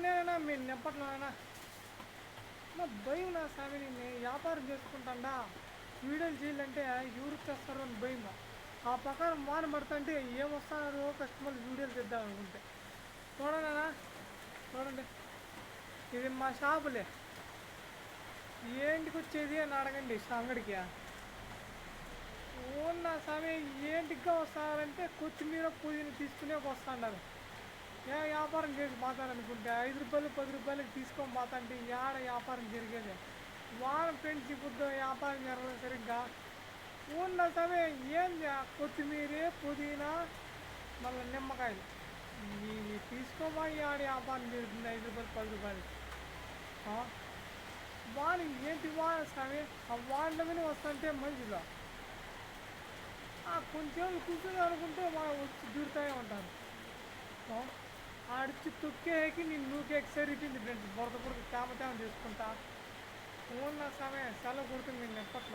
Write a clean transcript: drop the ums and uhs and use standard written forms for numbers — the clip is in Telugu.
నేనైనా మీరు నింపట్లోనైనా నా భయం నా స్వామి నేను వ్యాపారం చేసుకుంటాడా వీడియోలు చేయాలంటే ఎవరు చేస్తారు అని భయం ఆ ప్రకారం వాన పడుతుంటే ఏమొస్తారో కస్టమర్లు వీడియోలు తెద్దాం అనుకుంటే చూడండి చూడండి ఇది మా షాపులే ఏంటికి వచ్చేది అని అడగండి అంగడికి ఓన్న స్వామి ఏంటిగా వస్తారంటే కొత్తిమీర పుదీన తీసుకునే వస్తున్నారు వ్యాపారం చేసి పోతారనుకుంటే 5 రూపాయలు 10 రూపాయలకి తీసుకొని పోతాంటే ఏడ వ్యాపారం జరిగేది వారం ఫ్రెండ్స్ ఇప్పుడు వ్యాపారం జరగదు సరిగ్గా ఉన్న సమయం ఏం కొత్తిమీర పుదీనా మళ్ళీ నిమ్మకాయలు ఇవి తీసుకోమని ఆడ వ్యాపారం జరుగుతుంది 5 రూపాయలు 10 రూపాయలు వాన ఏంటి వాన స్వామి ఆ వానల మీద వస్తుంటే మంచిగా కొంచెం కూర్చుని అనుకుంటే వచ్చి దూరుతూనే ఉంటారు ఆడిచ్చి తొక్కేకి నేను నూకేకి సరిపోయింది ఫ్రెండ్స్ బురద బురద తేమ చేసుకుంటా ఉన్న సమయం సెలవు కొడుతుంది నేను ఎప్పట్లో